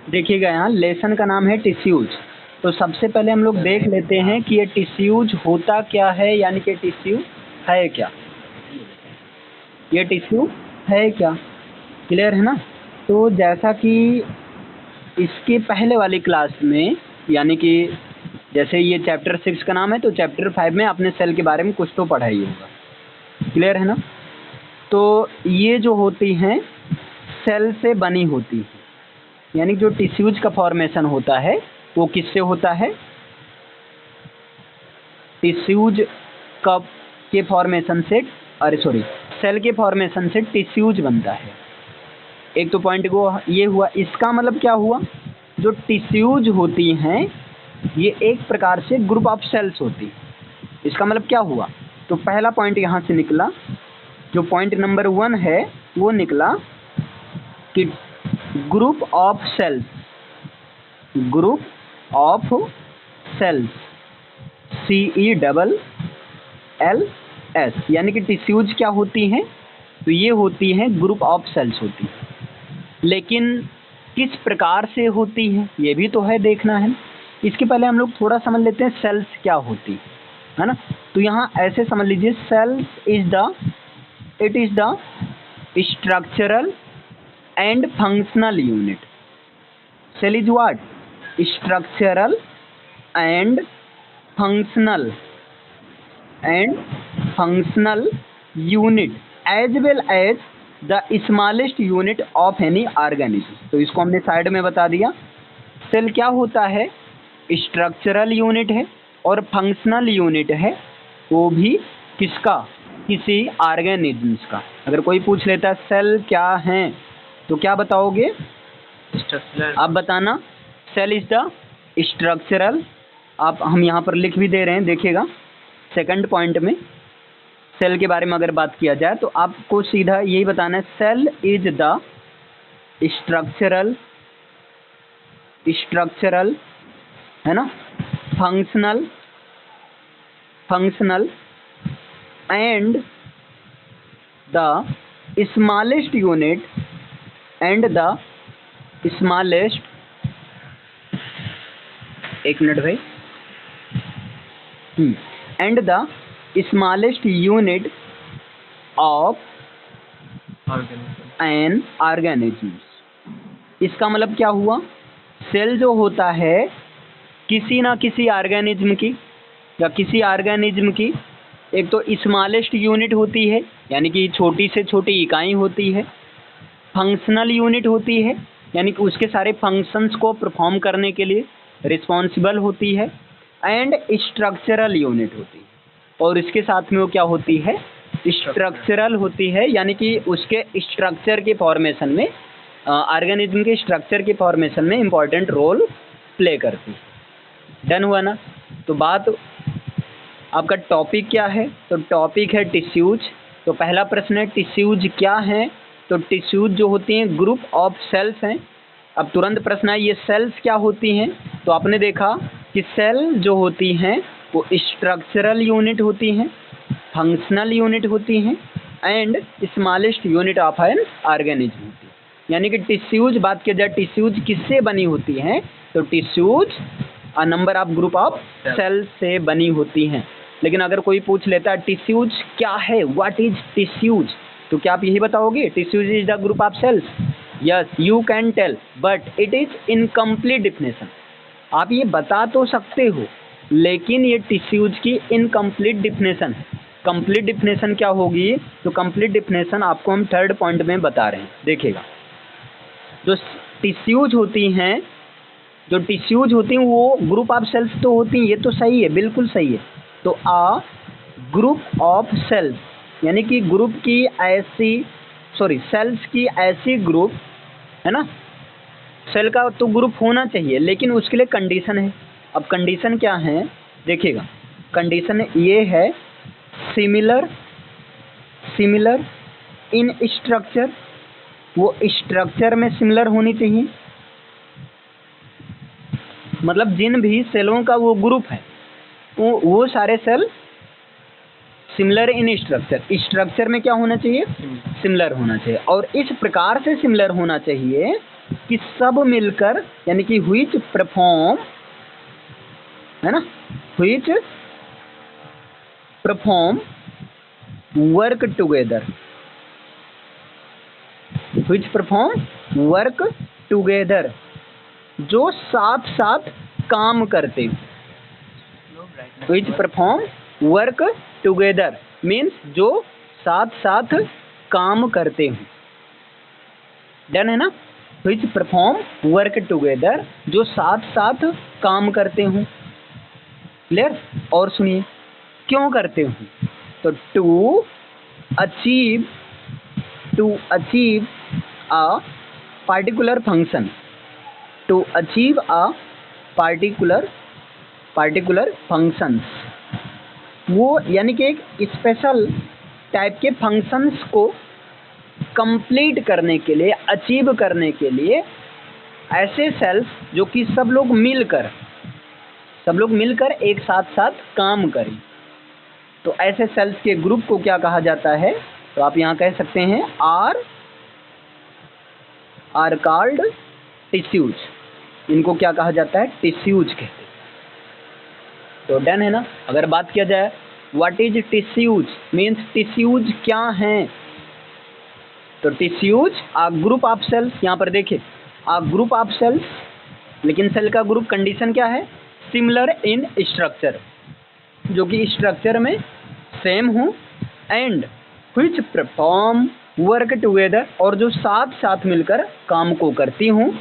देखिएगा यहाँ लेसन का नाम है टिश्यूज। तो सबसे पहले हम लोग देख लेते हैं कि ये टिश्यूज होता क्या है, यानी कि टिश्यू है क्या, ये टिश्यू है क्या, क्लियर है ना। तो जैसा कि इसके पहले वाली क्लास में, यानी कि जैसे ये चैप्टर 6 का नाम है, तो चैप्टर 5 में आपने सेल के बारे में कुछ तो पढ़ा ही होगा, क्लियर है ना। तो ये जो होती हैं सेल से बनी होती है, यानी जो टिश्यूज का फॉर्मेशन होता है वो किससे होता है, टिश्यूज कप के फॉर्मेशन से, अरे सॉरी, सेल के फॉर्मेशन से टिश्यूज बनता है। एक तो पॉइंट को ये हुआ, इसका मतलब क्या हुआ, जो टिश्यूज होती हैं ये एक प्रकार से ग्रुप ऑफ सेल्स होती है। इसका मतलब क्या हुआ, तो पहला पॉइंट यहाँ से निकला, जो पॉइंट नंबर 1 है वो निकला कि group of cells, group of cells, CELLS, यानी कि टिश्यूज क्या होती हैं, तो ये होती हैं ग्रुप ऑफ सेल्स होती हैं। लेकिन किस प्रकार से होती हैं ये भी तो है देखना है। इसके पहले हम लोग थोड़ा समझ लेते हैं सेल्स क्या होती है ना। तो यहाँ ऐसे समझ लीजिए, cells it is the structural and functional unit. Cell is what, structural and functional unit as well as the smallest unit of any organism. तो इसको हमने साइड में बता दिया। सेल क्या होता है, स्ट्रक्चरल यूनिट है और फंक्शनल यूनिट है, वो भी किसका, किसी ऑर्गेनिज्म्स का। अगर कोई पूछ लेता है सेल क्या है तो क्या बताओगे, आप बताना, सेल इज द स्ट्रक्चरल। आप हम यहाँ पर लिख भी दे रहे हैं, देखिएगा सेकंड पॉइंट में सेल के बारे में अगर बात किया जाए तो आपको सीधा यही बताना है, सेल इज द स्ट्रक्चरल है ना, functional and the smallest unit एक मिनट भाई, and the smallest unit of an organism. इसका मतलब क्या हुआ, सेल जो होता है किसी ना किसी ऑर्गेनिज्म की या किसी ऑर्गेनिज्म की एक तो स्मॉलेस्ट यूनिट होती है, यानी कि छोटी से छोटी इकाई होती है, फंक्शनल यूनिट होती है, यानी कि उसके सारे फंक्शंस को परफॉर्म करने के लिए रिस्पॉन्सिबल होती है, एंड स्ट्रक्चरल यूनिट होती है। और इसके साथ में वो क्या होती है, स्ट्रक्चरल होती है, यानी कि उसके स्ट्रक्चर के फॉर्मेशन में, ऑर्गेनिज्म के स्ट्रक्चर के फॉर्मेशन में इम्पॉर्टेंट रोल प्ले करती है। डन हुआ ना। तो बात, आपका टॉपिक क्या है, तो टॉपिक है टिश्यूज। तो पहला प्रश्न है टिश्यूज क्या हैं, तो टिश्यूज जो होती हैं ग्रुप ऑफ सेल्स हैं। अब तुरंत प्रश्न है ये सेल्स क्या होती हैं, तो आपने देखा कि सेल जो होती हैं वो स्ट्रक्चरल यूनिट होती हैं, फंक्शनल यूनिट होती हैं and smallest unit of an organism होती है। यानी कि टिश्यूज, बात किया जाए टिश्यूज किससे बनी होती हैं, तो tissues a number of group of cell से बनी होती हैं। लेकिन अगर कोई पूछ लेता है टिश्यूज क्या है, व्हाट इज टिश्यूज, तो क्या आप यही बताओगे tissues is the group of cells. Yes you can tell, but it is incomplete definition. आप ये बता तो सकते हो, लेकिन ये टिश्यूज की इनकम्प्लीट डिफिनेशन है। कंप्लीट डिफिनेशन क्या होगी, तो कंप्लीट डिफिनेशन आपको हम थर्ड पॉइंट में बता रहे हैं। देखिएगा, जो टिश्यूज होती हैं वो ग्रुप ऑफ सेल्स तो होती हैं, ये तो सही है, बिल्कुल सही है। तो अ ग्रुप ऑफ सेल्स, यानी कि ग्रुप की ऐसी, सेल्स की ऐसी ग्रुप है ना। सेल का तो ग्रुप होना चाहिए, लेकिन उसके लिए कंडीशन है। अब कंडीशन क्या है, देखिएगा कंडीशन ये है, सिमिलर इन स्ट्रक्चर, वो स्ट्रक्चर में सिमिलर होनी चाहिए। मतलब जिन भी सेलों का वो ग्रुप है वो सारे सेल सिमिलर इन स्ट्रक्चर में क्या होना चाहिए, सिमिलर होना चाहिए। और इस प्रकार से सिमिलर होना चाहिए कि सब मिलकर, यानी कि व्हिच परफॉर्म, है ना, which perform work together, which perform work together, जो साथ साथ काम करते हैं। Which perform work together means जो साथ साथ काम करते हैं। डन है ना। व्हिच परफॉर्म वर्क टुगेदर, जो साथ साथ काम करते हूँ। क्लियर। और सुनिए क्यों करते हूँ, तो to achieve a particular function, to achieve a particular functions, वो यानी कि एक स्पेशल टाइप के फंक्शंस को कंप्लीट करने के लिए, अचीव करने के लिए ऐसे सेल्स जो कि सब लोग मिलकर एक साथ साथ काम करें, तो ऐसे सेल्स के ग्रुप को क्या कहा जाता है, तो आप यहाँ कह सकते हैं आर कॉल्ड टिश्यूज। इनको क्या कहा जाता है, टिश्यूज कहते हैं। तो डन है ना। अगर बात किया जाए what is tissues means tissues क्या हैं, तो tissues a group of cells, यहाँ पर देखिए आ ग्रुप ऑफ सेल्स, लेकिन सेल का ग्रुप कंडीशन क्या है, सिमिलर इन स्ट्रक्चर, जो कि स्ट्रक्चर में सेम हो, and which perform work together, और जो साथ साथ मिलकर काम को करती हूँ,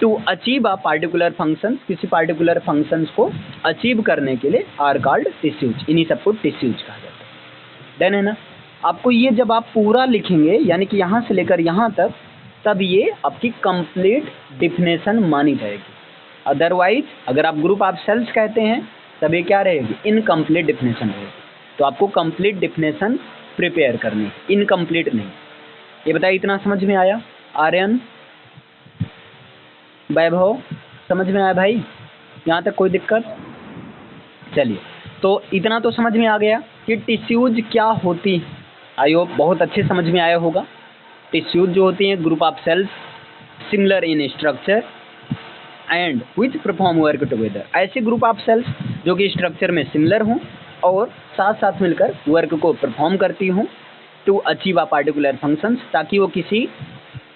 to achieve a particular function, किसी पार्टिकुलर फंक्शंस को अचीव करने के लिए आर कॉल्ड टिश्यूज। इन्हीं सबको टिश्यूज कहा जाता है। डन है ना। आपको ये जब आप पूरा लिखेंगे, यानी कि यहाँ से लेकर यहाँ तक, तब ये आपकी कंप्लीट डिफिनेशन मानी जाएगी। अदरवाइज अगर आप ग्रुप ऑफ सेल्स कहते हैं तब ये क्या रहेगी, इनकम्प्लीट डिफिनेशन रहेगी। तो आपको कंप्लीट डिफिनेशन प्रिपेयर करनी है, इनकम्प्लीट नहीं। ये बताइए इतना समझ में आया? आर्यन, वैभव, समझ में आया भाई? यहाँ तक कोई दिक्कत? चलिए, तो इतना तो समझ में आ गया कि टिश्यूज क्या होती है। आई होप बहुत अच्छे समझ में आया होगा। टिश्यूज जो होती हैं group of cells similar in structure and which perform work together, ऐसे ग्रुप ऑफ सेल्स जो कि स्ट्रक्चर में सिमिलर हों और साथ साथ मिलकर वर्क को परफॉर्म करती हों to achieve a particular functions, ताकि वो किसी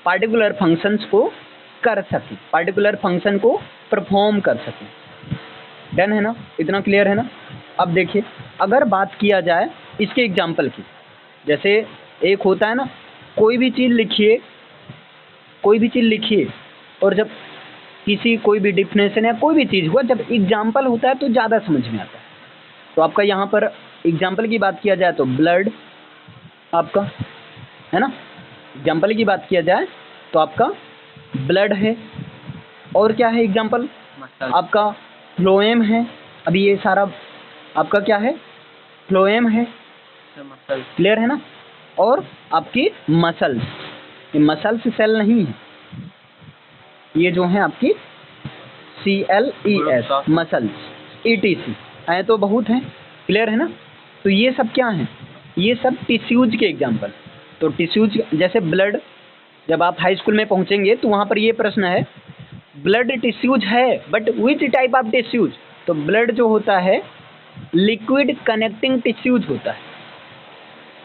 पार्टिकुलर फंक्शंस को कर सके, पार्टिकुलर फंक्शन को परफॉर्म कर सके। डन है ना, इतना क्लियर है ना? अब देखिए, अगर बात किया जाए इसके एग्जाम्पल की, जैसे एक होता है ना, कोई भी चीज़ लिखिए और जब कोई भी डिफिनेशन या कोई भी चीज़ हुआ, जब एग्जाम्पल होता है तो ज़्यादा समझ में आता है। तो आपका यहाँ पर एग्जाम्पल की बात किया जाए तो ब्लड आपका है ना, एग्जाम्पल की बात किया जाए तो आपका ब्लड है, और क्या है एग्जाम्पल आपका फ्लोएम है। अभी ये सारा आपका क्या है, फ्लोएम है, क्लियर है ना। और आपकी मसल्स, ये मसल्स सेल नहीं है, ये जो है आपकी CLES मसल्स ETC हैं, तो बहुत हैं, क्लियर है ना। तो ये सब क्या हैं, ये सब टिश्यूज के एग्जाम्पल। तो टिश्यूज जैसे ब्लड, जब आप हाई स्कूल में पहुंचेंगे तो वहाँ पर ये प्रश्न है, ब्लड टिश्यूज है but which type of tissues, तो ब्लड जो होता है लिक्विड कनेक्टिंग टिश्यूज होता है।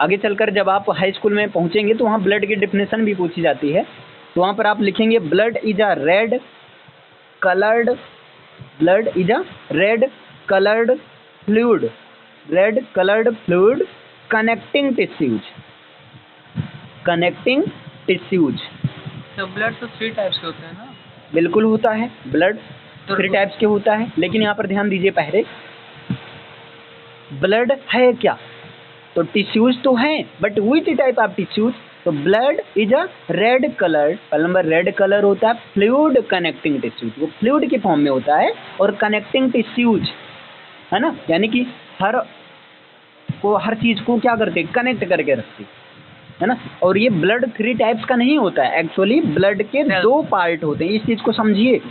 आगे चलकर जब आप हाई स्कूल में पहुंचेंगे तो वहाँ ब्लड की डिफिनेशन भी पूछी जाती है, तो वहाँ पर आप लिखेंगे blood is a red coloured fluid connecting tissues. तो ब्लड तो 3 टाइप्स के होते हैं ना? बिल्कुल होता है, ब्लड तो 3 टाइप्स के होता है, लेकिन यहाँ पर ध्यान दीजिए, पहले ब्लड है क्या, तो टिश्यूज तो हैं but which type of tissues, तो blood is a red colour, पहला नंबर रेड कलर होता है, फ्लूइड कनेक्टिंग टिश्यूज, वो फ्लूइड के फॉर्म में होता है, और कनेक्टिंग टिश्यूज है ना, यानी कि हर चीज को क्या करते, कनेक्ट करके रखते है ना। और ये ब्लड 3 टाइप्स का नहीं होता है, एक्चुअली ब्लड के 2 पार्ट होते हैं, इस चीज को समझिए।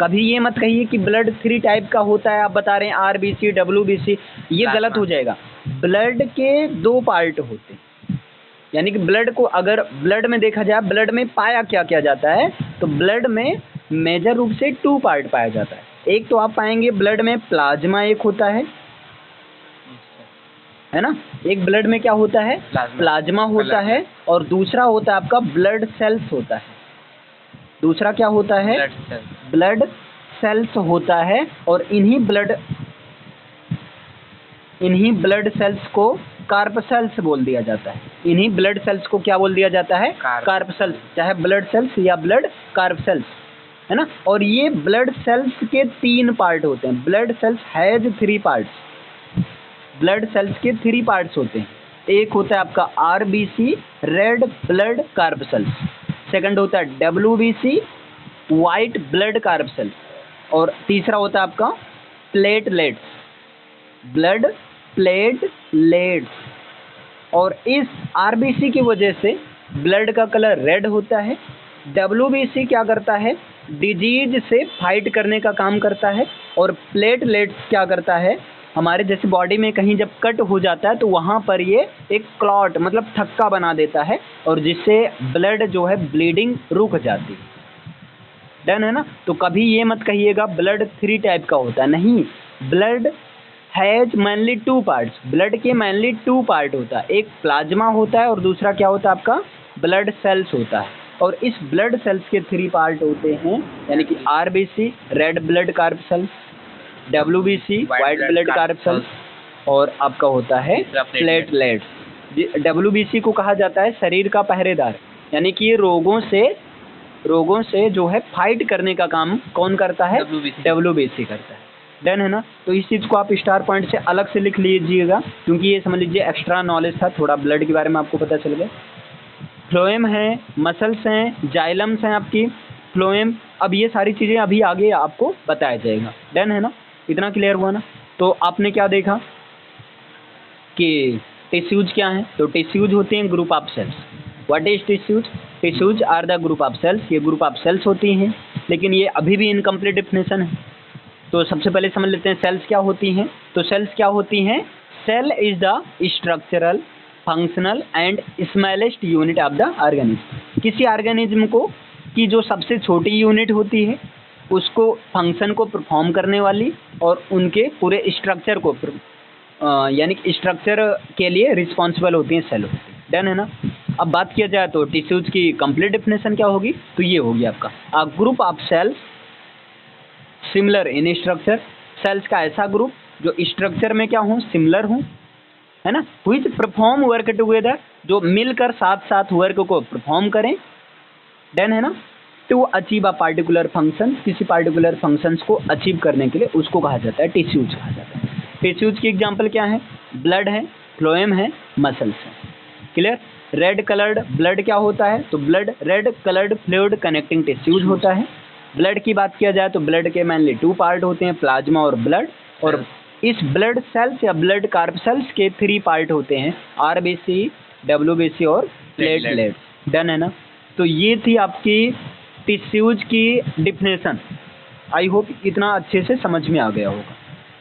कभी ये मत कहिए कि ब्लड 3 टाइप का होता है, आप बता रहे हैं RBC WBC, ये गलत हो जाएगा। ब्लड के 2 पार्ट होते हैं, यानी कि ब्लड को अगर ब्लड में देखा जाए, ब्लड में पाया क्या क्या जाता है, तो ब्लड में मेजर रूप से 2 पार्ट पाया जाता है। एक तो आप पाएंगे ब्लड में प्लाज्मा एक होता है ना, एक ब्लड में क्या होता है, प्लाज्मा होता है, और दूसरा होता है आपका ब्लड सेल्स होता है। दूसरा क्या होता है, ब्लड सेल्स होता है, और इन्हीं ब्लड सेल्स को कार्प सेल्स बोल दिया जाता है। इन्हीं ब्लड सेल्स को क्या बोल दिया जाता है, कार्प सेल्स, चाहे ब्लड सेल्स या ब्लड कार्प सेल्स, है ना। और ये ब्लड सेल्स के 3 पार्ट होते हैं। Blood cells has 3 parts. Blood cells के 3 पार्ट्स होते हैं। एक होता है आपका RBC, red blood corp cells. Second होता है WBC, white blood corp cells. और तीसरा होता है आपका प्लेटलेट्स, ब्लड प्लेटलेट्स। और इस आरबीसी की वजह से ब्लड का कलर रेड होता है। डब्ल्यूबीसी क्या करता है, डिजीज से फाइट करने का काम करता है। और प्लेटलेट्स क्या करता है, हमारे जैसे बॉडी में कहीं जब कट हो जाता है तो वहाँ पर ये एक क्लॉट मतलब थक्का बना देता है, और जिससे ब्लड जो है ब्लीडिंग रुक जाती है। डन है ना। तो कभी ये मत कहिएगा ब्लड 3 टाइप का होता है, नहीं। Blood has mainly 2 parts. Blood के मेनली 2 पार्ट होता है, एक प्लाज्मा होता है और दूसरा क्या होता है आपका ब्लड सेल्स होता है। और इस ब्लड सेल्स के 3 पार्ट होते हैं, यानी कि RBC red blood corp cells, WBC white blood corp cells, और आपका होता है प्लेटलेट्स। डब्ल्यूबीसी को कहा जाता है शरीर का पहरेदार, यानी कि ये रोगों से जो है फाइट करने का काम कौन करता है, डब्ल्यूबीसी करता है। डन है ना। तो इस चीज़ को आप स्टार पॉइंट से अलग से लिख लीजिएगा, क्योंकि ये समझ लीजिए एक्स्ट्रा नॉलेज था, थोड़ा ब्लड के बारे में आपको पता चल गया। फ्लोएम है, मसल्स हैं, जाइलम्स हैं आपकी, फ्लोएम। अब ये सारी चीज़ें अभी आगे आपको बताया जाएगा। डन है ना, इतना क्लियर हुआ ना। तो आपने क्या देखा कि टिश्यूज क्या हैं, तो टिश्यूज होते हैं group of cells. What is tissues, tissues are the group of cells. ये ग्रुप ऑफ सेल्स होती हैं, लेकिन ये अभी भी इनकम्प्लीट डेफिनेशन है। तो सबसे पहले समझ लेते हैं सेल्स क्या होती हैं। तो सेल्स क्या होती हैं, cell is the structural, functional and smallest unit of the organism. किसी ऑर्गेनिज्म को की जो सबसे छोटी यूनिट होती है, उसको फंक्शन को परफॉर्म करने वाली, और उनके पूरे स्ट्रक्चर को यानी कि स्ट्रक्चर के लिए रिस्पॉन्सिबल होती हैं सेल। डन है ना। अब बात किया जाए तो टिश्यूज की कंप्लीट डेफिनेशन क्या होगी, तो ये होगी आपका a group of cells similar in structure. Cells का ऐसा ग्रुप जो स्ट्रक्चर में क्या हो, सिमिलर हो, है ना, व्हिच परफॉर्म वर्क टुगेदर, जो मिलकर साथ साथ वर्क को परफॉर्म करें। डन है ना। To achieve a particular function, किसी पार्टिकुलर फंक्शंस को अचीव करने के लिए उसको कहा जाता है टिश्यूज कहा जाता है। टिश्यूज की एग्जांपल क्या है, ब्लड है, फ्लोएम है, मसल्स है। क्लियर। रेड कलर्ड ब्लड क्या होता है, तो blood red coloured fluid connecting tissues होता है। ब्लड की बात किया जाए तो ब्लड के मेनली 2 पार्ट होते हैं, प्लाज्मा और ब्लड। और इस ब्लड सेल्स या ब्लड कार्प सेल्स के 3 पार्ट होते हैं, आरबीसी, डब्ल्यूबीसी और प्लेटलेट्स। डन है ना। तो ये थी आपकी टिश्यूज की डिफिनेशन। आई होप इतना अच्छे से समझ में आ गया होगा।